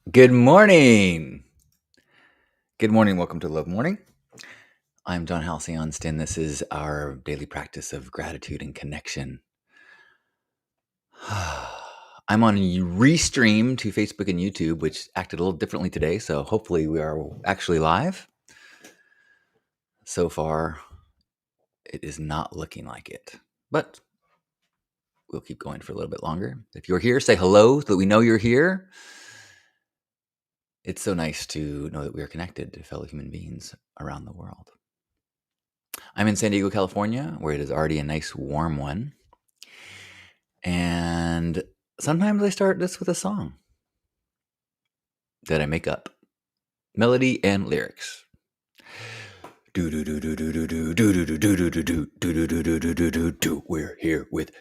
Good morning. Good morning. Welcome to Love Morning. I'm John Halcyon-Stin. This is our daily practice of gratitude and connection. I'm on Restream to Facebook and YouTube, which acted a little differently today, so hopefully we are actually live. So far, it is not looking like it, but we'll keep going for a little bit longer. If you're here, say hello so that we know you're here. It's so nice to know that we are connected to fellow human beings around the world. I'm in San Diego, California, where it is already a nice warm one. And sometimes I start this with a song that I make up, melody and lyrics. We're here with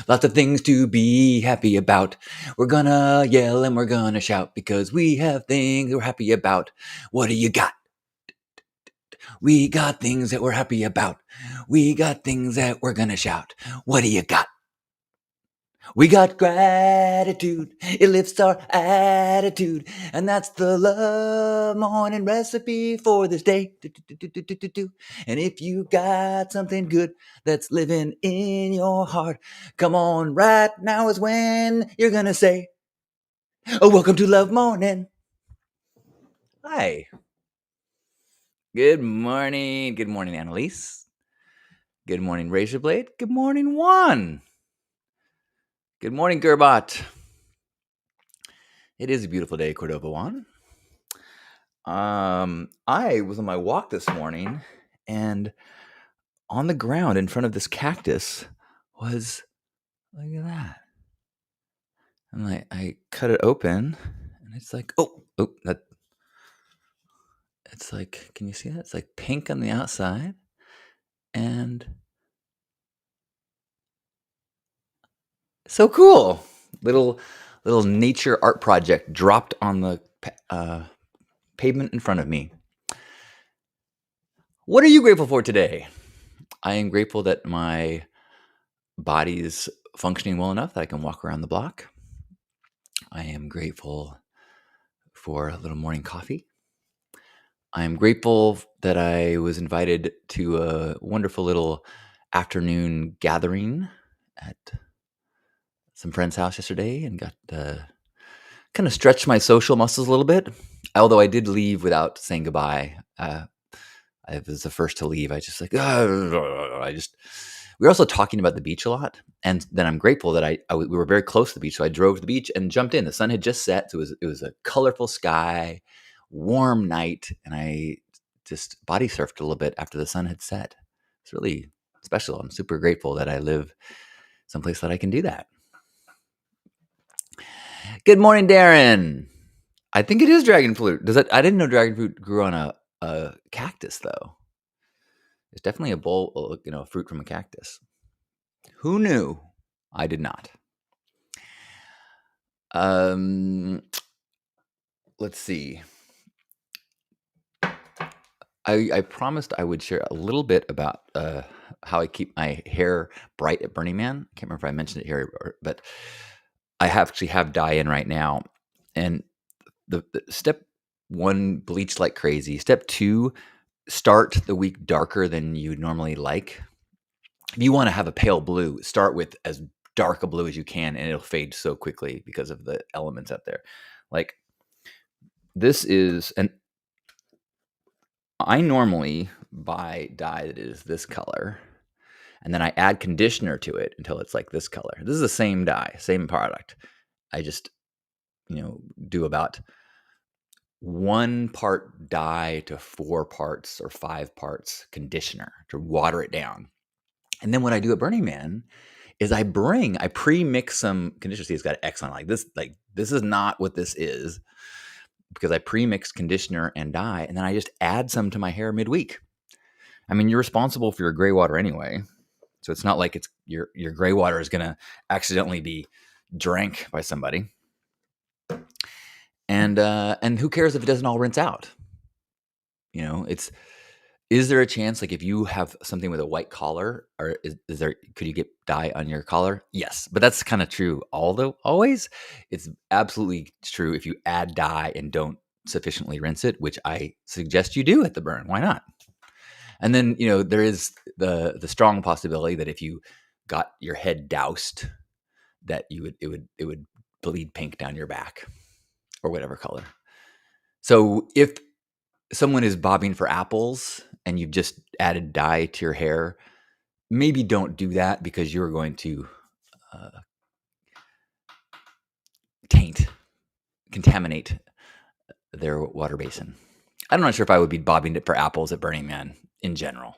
lots of things to be happy about. We're gonna yell and we're gonna shout because we have things we're happy about. What do you got? We got things that we're happy about. We got things that we're gonna shout. What do you got? We got gratitude. It lifts our attitude. And that's the love morning recipe for this day. And if you got something good that's living in your heart, come on, right now is when you're gonna say, oh, welcome to Love Morning. Hi. Good morning. Good morning, Annalise. Good morning, Razorblade. Good morning, Juan. Good morning, Gerbot. It is a beautiful day, Cordova Juan. I was on my walk this morning, and on the ground in front of this cactus was, look at that. And I cut it open, and it's like, that. It's like, can you see that? It's like pink on the outside, and so cool. Little nature art project dropped on the pavement in front of me. What are you grateful for today? I am grateful that my body is functioning well enough that I can walk around the block. I am grateful for a little morning coffee. I am grateful that I was invited to a wonderful little afternoon gathering at some friend's house yesterday and got to kind of stretch my social muscles a little bit. Although I did leave without saying goodbye. I was the first to leave. I just like, we were also talking about the beach a lot. And then I'm grateful that we were very close to the beach. So I drove to the beach and jumped in. The sun had just set. So it was a colorful sky, warm night. And I just body surfed a little bit after the sun had set. It's really special. I'm super grateful that I live someplace that I can do that. Good morning, Darren. I think it is dragon fruit. I didn't know dragon fruit grew on a cactus, though. It's definitely a fruit from a cactus. Who knew? I did not. Let's see. I promised I would share a little bit about how I keep my hair bright at Burning Man. I can't remember if I mentioned it here, but I actually have dye in right now. And the step one, bleach like crazy. Step two, start the week darker than you normally like. If you want to have a pale blue, start with as dark a blue as you can, and it'll fade so quickly because of the elements out there. Like this is I normally buy dye that is this color, and then I add conditioner to it until it's like this color. This is the same dye, same product. I just, do about 1 part dye to 4 parts or 5 parts conditioner to water it down. And then what I do at Burning Man is I pre-mix some conditioner. See, it's got an X on it. This is not what this is, because I pre-mix conditioner and dye, and then I just add some to my hair midweek. I mean, you're responsible for your gray water anyway. So it's not like it's your gray water is going to accidentally be drank by somebody. And who cares if it doesn't all rinse out? Is there a chance, like, if you have something with a white collar, or could you get dye on your collar? Yes, but that's kind of true. Although always, it's absolutely true if you add dye and don't sufficiently rinse it, which I suggest you do at the burn. Why not? And then there is the strong possibility that if you got your head doused, that it would bleed pink down your back or whatever color. So if someone is bobbing for apples and you've just added dye to your hair, maybe don't do that because you're going to uh, contaminate their water basin. I'm not sure if I would be bobbing it for apples at Burning Man in general.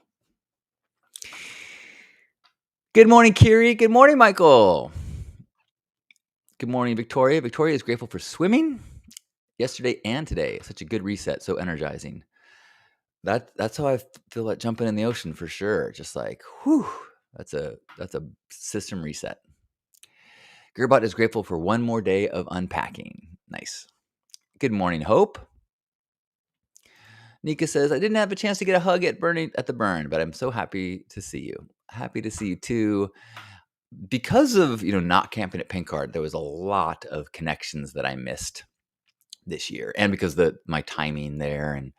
Good morning, Kiri. Good morning, Michael. Good morning, Victoria. Victoria is grateful for swimming yesterday and today. Such a good reset, so energizing. That's how I feel like jumping in the ocean for sure. Just like, whew, that's a system reset. Gerbot is grateful for one more day of unpacking. Nice. Good morning, Hope. Nika says, I didn't have a chance to get a hug at the burn, but I'm so happy to see you. Happy to see you too. Because of not camping at Pinkard, there was a lot of connections that I missed this year, and because my timing there, and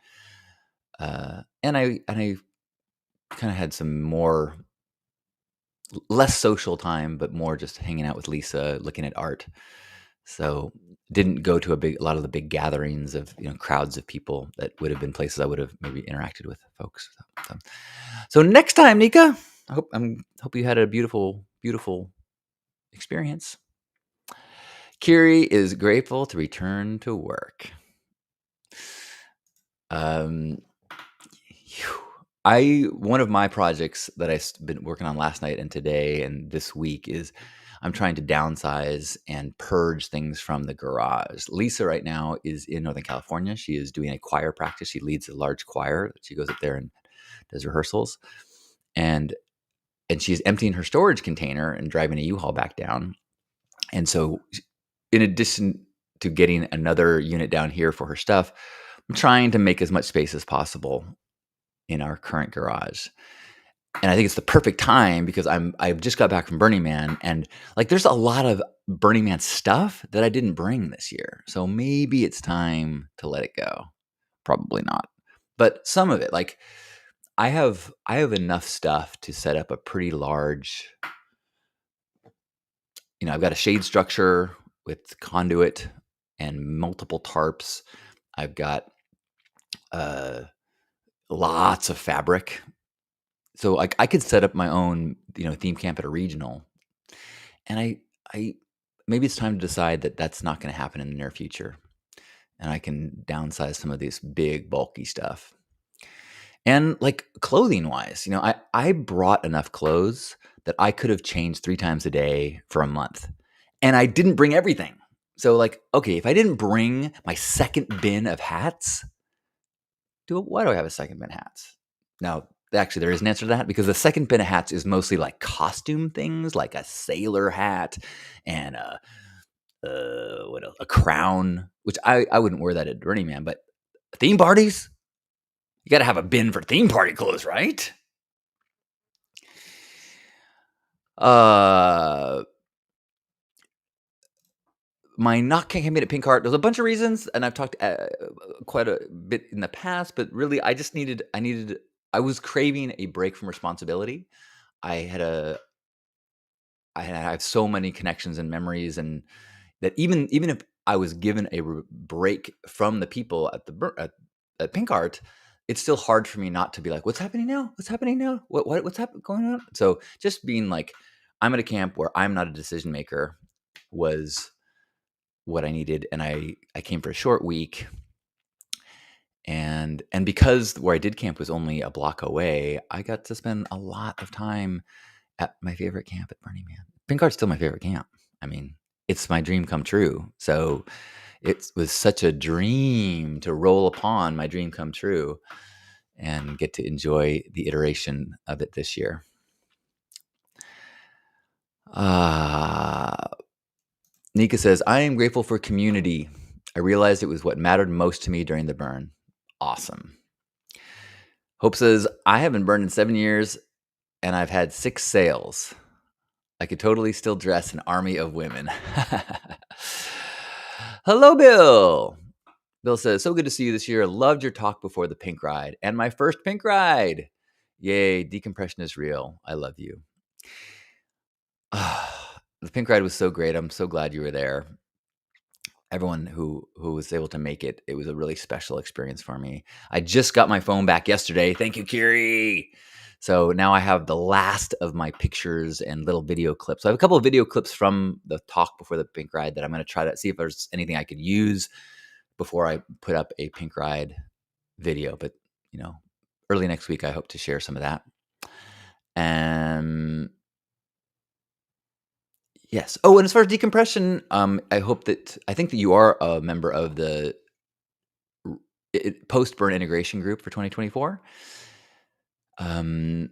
I kind of had some less social time, but more just hanging out with Lisa, looking at art. So didn't go to a lot of the big gatherings of crowds of people that would have been places I would have maybe interacted with folks. So next time, Nika, I hope you had a beautiful experience. Kiri is grateful to return to work. One of my projects that I've been working on last night and today and this week is I'm trying to downsize and purge things from the garage. Lisa right now is in Northern California. She is doing a choir practice. She leads a large choir. She goes up there and does rehearsals. And she's emptying her storage container and driving a U-Haul back down. And so in addition to getting another unit down here for her stuff, I'm trying to make as much space as possible in our current garage. And I think it's the perfect time because I've just got back from Burning Man, and like there's a lot of Burning Man stuff that I didn't bring this year. So maybe it's time to let it go. Probably not. But some of it, like I have enough stuff to set up a pretty large, I've got a shade structure with conduit and multiple tarps. I've got lots of fabric. So I could set up my own, theme camp at a regional. And I maybe it's time to decide that that's not going to happen in the near future. And I can downsize some of this big, bulky stuff. And like clothing wise, I brought enough clothes that I could have changed 3 times a day for a month. And I didn't bring everything. So like, okay, if I didn't bring my second bin of hats, why do I have a second bin of hats? Now, actually, there is an answer to that because the second bin of hats is mostly like costume things, like a sailor hat and what else? A crown, which I wouldn't wear that at Burning Man, but theme parties, you got to have a bin for theme party clothes, right? My not camping at Pink Heart, there's a bunch of reasons, and I've talked quite a bit in the past, but really, I was craving a break from responsibility. I have so many connections and memories, and that even if I was given a break from the people at Pink Art, it's still hard for me not to be like, what's happening now? What's happening now? What's going on? So just being like, I'm at a camp where I'm not a decision maker was what I needed, and I came for a short week, and because where I did camp was only a block away, I got to spend a lot of time at my favorite camp at Burning Man. Pink Art's still my favorite camp. I mean, it's my dream come true. So it was such a dream to roll upon my dream come true and get to enjoy the iteration of it this year. Nika says, I am grateful for community. I realized it was what mattered most to me during the burn. Awesome. Hope says, I haven't burned in 7 years and I've had 6 sales. I could totally still dress an army of women. Hello, Bill. Bill says, so good to see you this year. Loved your talk before the pink ride and my first pink ride. Yay, decompression is real. I love you. The pink ride was so great. I'm so glad you were there. Everyone who was able to make it, it was a really special experience for me. I just got my phone back yesterday. Thank you, Kiri. So now I have the last of my pictures and little video clips. So I have a couple of video clips from the talk before the pink ride that I'm going to try to see if there's anything I could use before I put up a pink ride video. But, early next week, I hope to share some of that. And yes. Oh, and as far as decompression, I think that you are a member of the post-burn integration group for 2024. The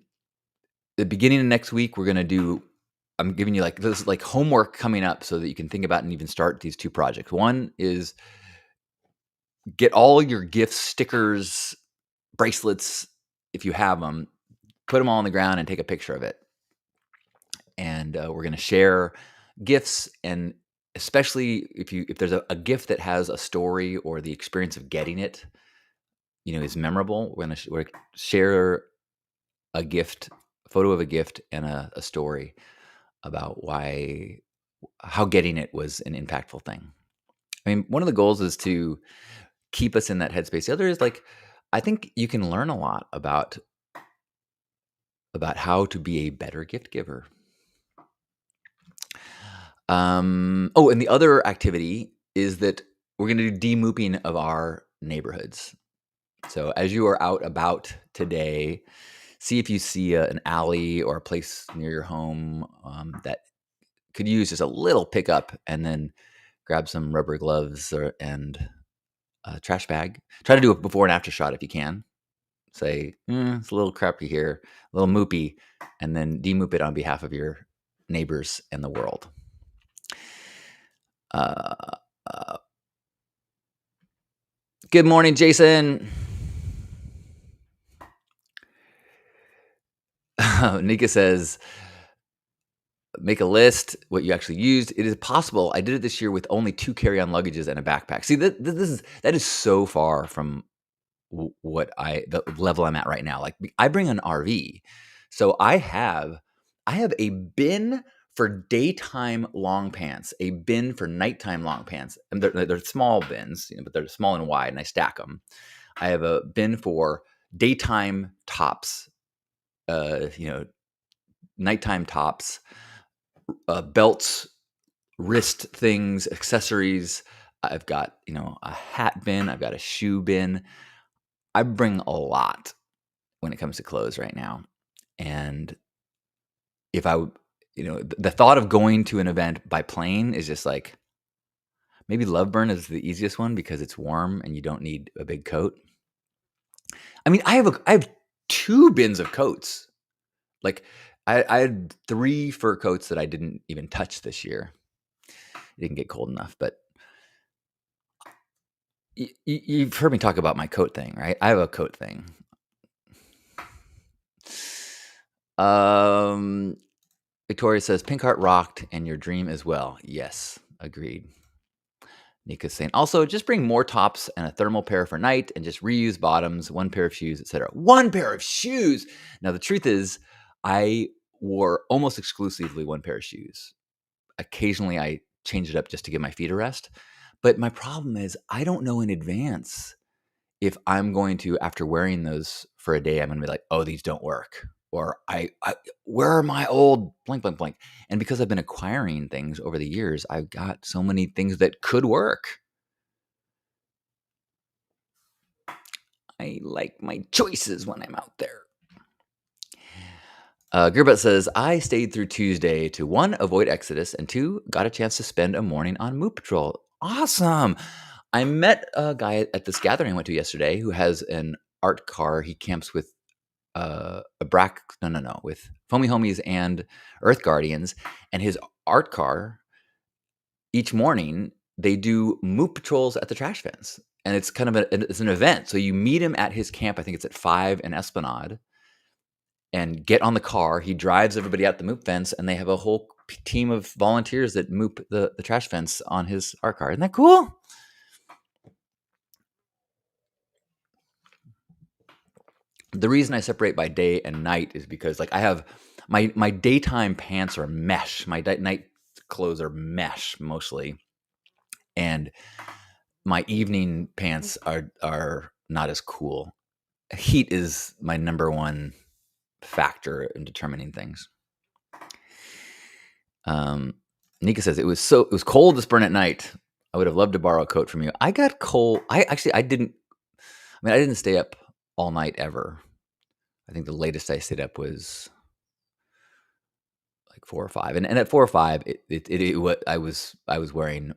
beginning of next week, I'm giving you this homework coming up so that you can think about and even start these 2 projects. One is get all your gifts, stickers, bracelets, if you have them, put them all on the ground and take a picture of it. And we're going to share gifts, and especially if there's a gift that has a story or the experience of getting it, is memorable. We're going to share a photo of a gift and a story about how getting it was an impactful thing. I mean, one of the goals is to keep us in that headspace. The other is I think you can learn a lot about how to be a better gift giver. And the other activity is that we're going to do de-mooping of our neighborhoods. So as you are out about today, see if you see an alley or a place near your home that could use just a little pickup, and then grab some rubber gloves and a trash bag. Try to do a before and after shot if you can. Say, it's a little crappy here, a little moopy, and then de-moop it on behalf of your neighbors and the world. Good morning, Jason. Nika says, make a list what you actually used. It is possible. I did it this year with only 2 carry-on luggages and a backpack. See, that is so far from the level I'm at right now. Like, I bring an RV, so I have a bin for daytime long pants, a bin for nighttime long pants, and they're small bins, but they're small and wide, and I stack them. I have a bin for daytime tops, nighttime tops, belts, wrist things, accessories. I've got a hat bin. I've got a shoe bin. I bring a lot when it comes to clothes right now. And if the thought of going to an event by plane is just maybe Loveburn is the easiest one because it's warm and you don't need a big coat. I mean, I have 2 bins of coats. I had 3 fur coats that I didn't even touch this year. It didn't get cold enough, but you've heard me talk about my coat thing, right? I have a coat thing. Victoria says, Pink Heart rocked and your dream as well. Yes, agreed. Nika's saying, also, just bring more tops and a thermal pair for night and just reuse bottoms, 1 pair of shoes, etc. 1 pair of shoes! Now, the truth is, I wore almost exclusively 1 pair of shoes. Occasionally, I change it up just to give my feet a rest. But my problem is I don't know in advance if I'm going to, after wearing those for a day, I'm going to be like, oh, these don't work. Or where are my old blank, blank, blank? And because I've been acquiring things over the years, I've got so many things that could work. I like my choices when I'm out there. Gerbert says, I stayed through Tuesday to 1, avoid Exodus, and 2, got a chance to spend a morning on Moop Patrol. Awesome. I met a guy at this gathering I went to yesterday who has an art car. He camps with with Foamy Homies and Earth Guardians, and his art car, each morning they do Moop patrols at the trash bins, and it's kind of it's an event. So you meet him at his camp. I think it's at 5 in Esplanade, and get on the car. He drives everybody out the Moop fence, and they have a whole team of volunteers that Moop the trash fence on his art car. Isn't that cool? The reason I separate by day and night is because, like, I have my daytime pants are mesh. My night clothes are mesh mostly, and my evening pants are not as cool. Heat is my number one factor in determining things. Nika says it was cold this burn at night. I would have loved to borrow a coat from you. I got cold. I didn't. I mean, I didn't stay up all night ever. I think the latest I stayed up was like 4 or 5, and at 4 or 5, I was wearing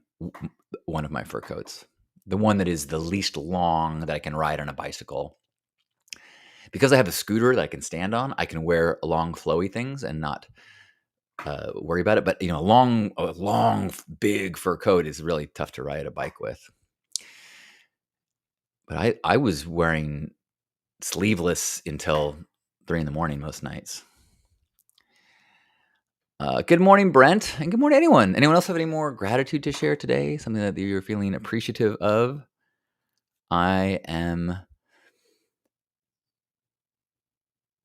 one of my fur coats, the one that is the least long that I can ride on a bicycle. Because I have a scooter that I can stand on, I can wear long, flowy things and not worry about it. But a long, big fur coat is really tough to ride a bike with. But I was wearing sleeveless until 3 in the morning most nights. Good morning, Brent, and good morning, anyone. Anyone else have any more gratitude to share today? Something that you're feeling appreciative of? I am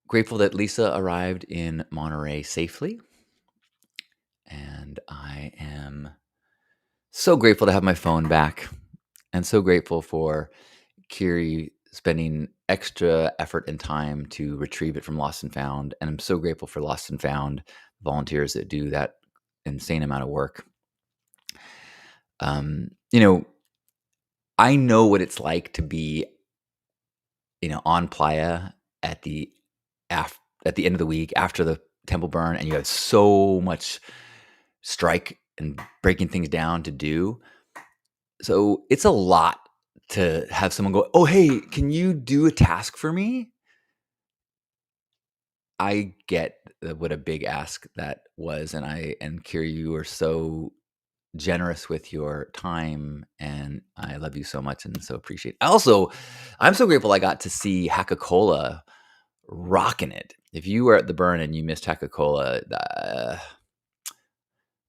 grateful that Lisa arrived in Monterey safely, and I am so grateful to have my phone back, and so grateful for Kiri spending extra effort and time to retrieve it from Lost and Found. And I'm so grateful for Lost and Found volunteers that do that insane amount of work. You know, I know what it's like to be, on Playa at the at the end of the week after the temple burn, and you have so much strike and breaking things down to do. So it's a lot to have someone go, "Oh, hey, can you do a task for me?" I get what a big ask that was, and Kiri, you are so generous with your time, and I love you so much and so appreciate. Also, I'm so grateful I got to see Haka-Cola rocking it. If you were at the burn and you missed Haka-Cola,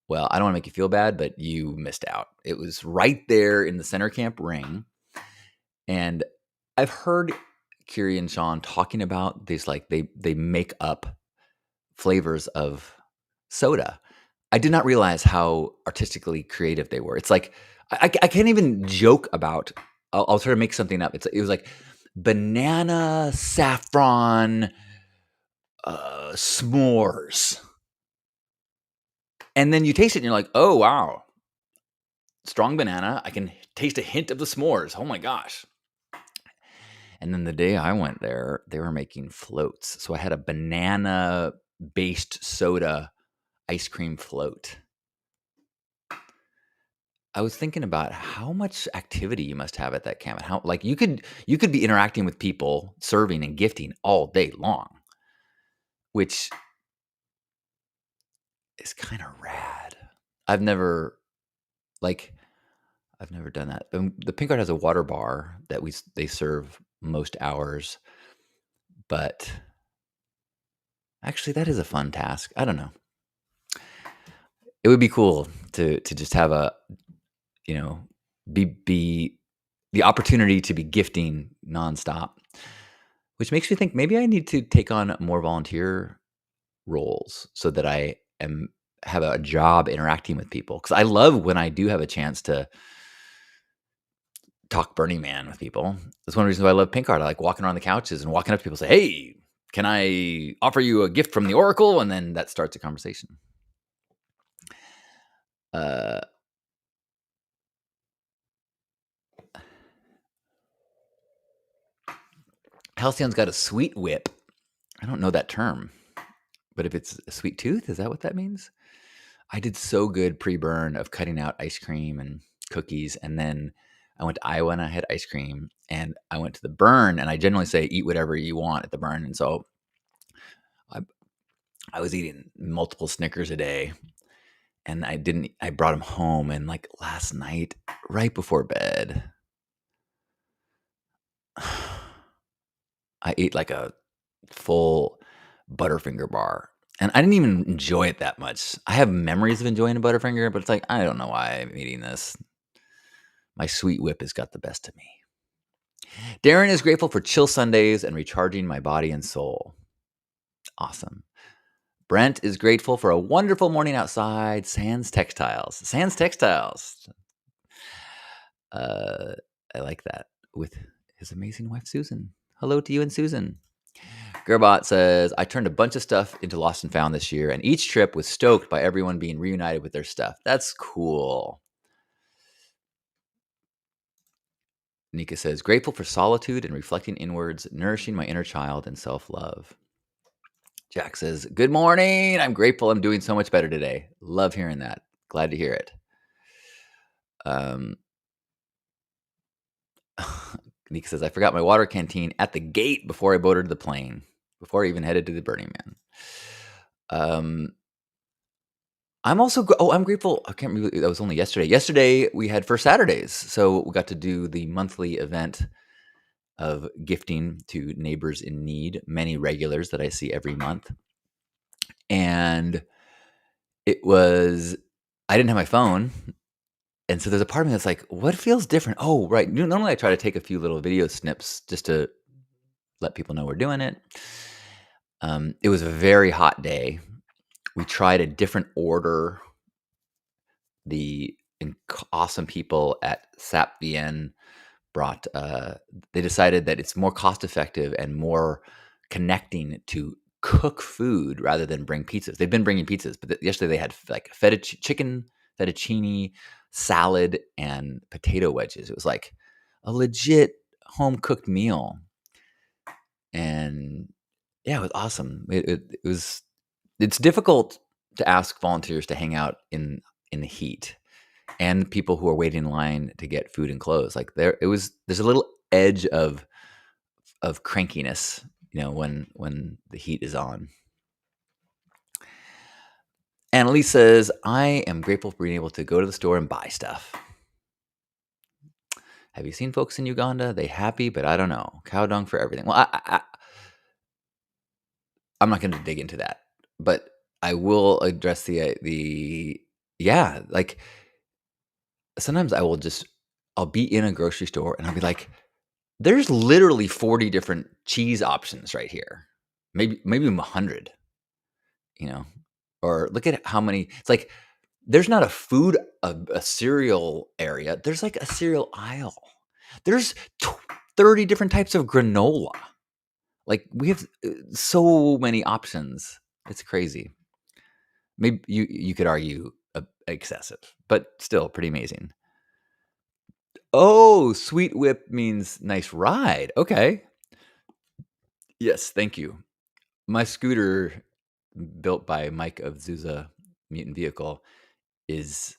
well, I don't want to make you feel bad, but you missed out. It was right there in the center camp ring, and I've heard Kiri and Sean talking about this, like they make up flavors of soda. I did not realize how artistically creative they were. It's like I can't even joke about. I'll try to make something up. It was like banana saffron s'mores, and then you taste it and you're like, oh wow, strong banana. I can taste a hint of the s'mores. Oh my gosh. And then the day I went there, they were making floats. So I had a banana based soda ice cream float. I was thinking about how much activity you must have at that camp, and how, like, you could be interacting with people, serving and gifting all day long, which is kind of rad. I've never like I've never done that. The Pink Art has a water bar that they serve most hours, but actually that is a fun task. I don't know. It would be cool to just have a, you know, be the opportunity to be gifting nonstop, which makes me think maybe I need to take on more volunteer roles so that I have a job interacting with people. Because I love when I do have a chance to talk Burning Man with people. That's one of the reasons why I love Pink Art. I like walking around the couches and walking up to people and say, "Hey, can I offer you a gift from the Oracle?" And then that starts a conversation. Halcyon's got a sweet whip. I don't know that term, but if it's a sweet tooth, is that what that means? I did so good pre-burn of cutting out ice cream and cookies, and then I went to Iowa and I had ice cream, and I went to the burn, and I generally say eat whatever you want at the burn, and so I was eating multiple Snickers a day, and I brought them home, and like last night, right before bed, I ate like a full Butterfinger bar, and I didn't even enjoy it that much. I have memories of enjoying a Butterfinger, but it's like, I don't know why I'm eating this. My Sweet Whip has got the best of me. Darren is grateful for chill Sundays and recharging my body and soul. Awesome. Brent is grateful for a wonderful morning outside. Sans Textiles. Sans Textiles. Uh, I like that. With his amazing wife, Susan. Hello to you and Susan. Gerbot says, I turned a bunch of stuff into Lost and Found this year, and each trip was stoked by everyone being reunited with their stuff. That's cool. Nika says, grateful for solitude and reflecting inwards, nourishing my inner child and self-love. Jack says, good morning. I'm grateful I'm doing so much better today. Love hearing that. Glad to hear it. Nika says, I forgot my water canteen at the gate before I boarded the plane, before I even headed to the Burning Man. I'm also, I'm grateful. I can't remember, that was only yesterday. Yesterday, we had First Saturdays. So we got to do the monthly event of gifting to neighbors in need, many regulars that I see every month. And I didn't have my phone. And so there's a part of me that's like, what feels different? Oh, right. Normally I try to take a few little video snips just to let people know we're doing it. It was a very hot day. We tried a different order. The awesome people at SAPVN brought, they decided that it's more cost effective and more connecting to cook food rather than bring pizzas. They've been bringing pizzas, but yesterday they had like chicken fettuccine, salad, and potato wedges. It was like a legit home cooked meal. And yeah, it was awesome. It's difficult to ask volunteers to hang out in the heat, and people who are waiting in line to get food and clothes. Like there's a little edge of crankiness, when the heat is on. Annalise says, I am grateful for being able to go to the store and buy stuff. Have you seen folks in Uganda? They happy, but I don't know. Cow dung for everything. Well, I'm not going to dig into that, but I will address like sometimes I'll be in a grocery store and I'll be like, there's literally 40 different cheese options right here. Maybe 100, or look at how many. It's like, there's not a cereal area. There's like a cereal aisle. There's 30 different types of granola. Like, we have so many options. It's crazy. Maybe you could argue excessive, but still pretty amazing. Oh, Sweet Whip means nice ride. Okay. Yes, thank you. My scooter, built by Mike of Zuza Mutant Vehicle, is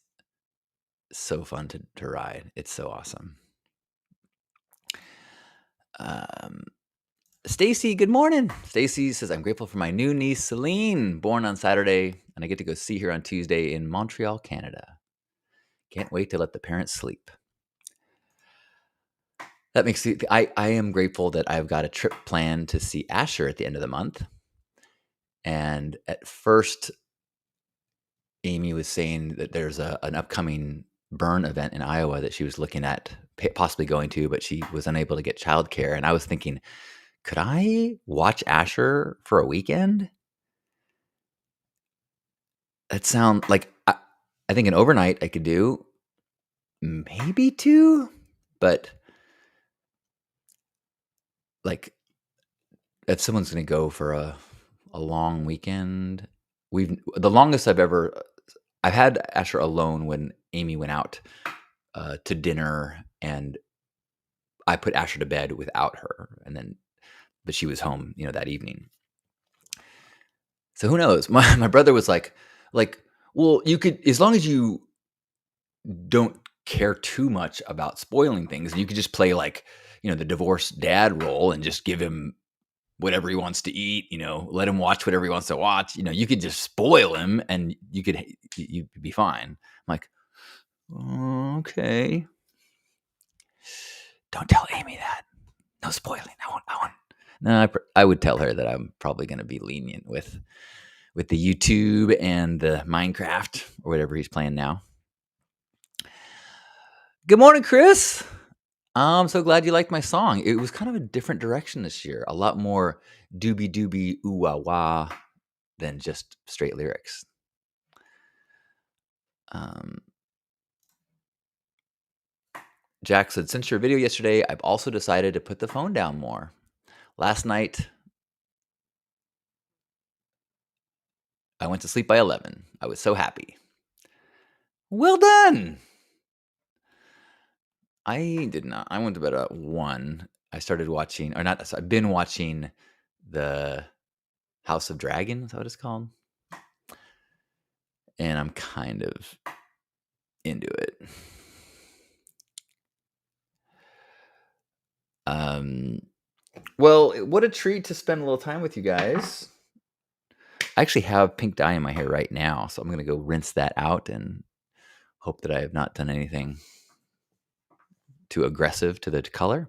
so fun to ride. It's so awesome. Stacy, good morning. Stacy says, I'm grateful for my new niece, Celine, born on Saturday, and I get to go see her on Tuesday in Montreal, Canada. Can't wait to let the parents sleep. That makes me, I am grateful that I've got a trip planned to see Asher at the end of the month. And at first, Amy was saying that there's an upcoming burn event in Iowa that she was looking at possibly going to, but she was unable to get childcare. And I was thinking, could I watch Asher for a weekend? That sound like, I think an overnight I could do, maybe two, but like, if someone's going to go for a long weekend, the longest I've had Asher alone when Amy went out to dinner, and I put Asher to bed without her, but she was home, that evening. So who knows? My brother was like, well, you could, as long as you don't care too much about spoiling things, you could just play like, the divorced dad role and just give him whatever he wants to eat, let him watch whatever he wants to watch. You could just spoil him and you'd be fine. I'm like, okay. Don't tell Amy that. No spoiling. I won't. No, I would tell her that I'm probably going to be lenient with the YouTube and the Minecraft or whatever he's playing now. Good morning, Chris. I'm so glad you liked my song. It was kind of a different direction this year. A lot more doobie doobie ooh wah wah than just straight lyrics. Jack said, since your video yesterday, I've also decided to put the phone down more. Last night, I went to sleep by 11. I was so happy. Well done. I did not. I went to bed at 1. I started watching, or not, I've been watching the House of Dragon. Is that what it's called? And I'm kind of into it. Well, what a treat to spend a little time with you guys. I actually have pink dye in my hair right now, so I'm going to go rinse that out and hope that I have not done anything too aggressive to the color.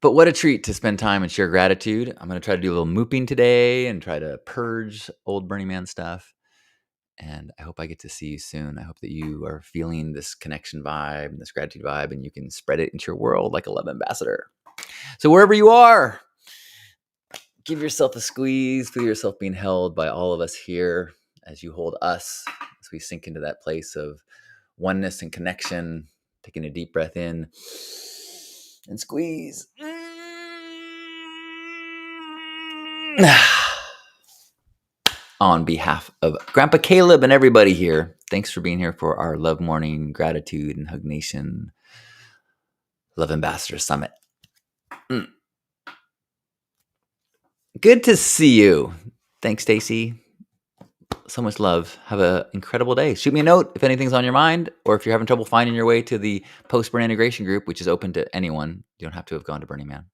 But what a treat to spend time and share gratitude. I'm going to try to do a little mooping today and try to purge old Burning Man stuff. And I hope I get to see you soon. I hope that you are feeling this connection vibe and this gratitude vibe, and you can spread it into your world like a love ambassador. So wherever you are, give yourself a squeeze. Feel yourself being held by all of us here as you hold us, as we sink into that place of oneness and connection. Taking a deep breath in and squeeze. On behalf of Grandpa Caleb and everybody here, thanks for being here for our Love Morning Gratitude and Hug Nation Love Ambassador Summit. Good to see you. Thanks, Stacy. So much love. Have an incredible day. Shoot me a note if anything's on your mind, or if you're having trouble finding your way to the post-burn integration group, which is open to anyone. You don't have to have gone to Burning Man.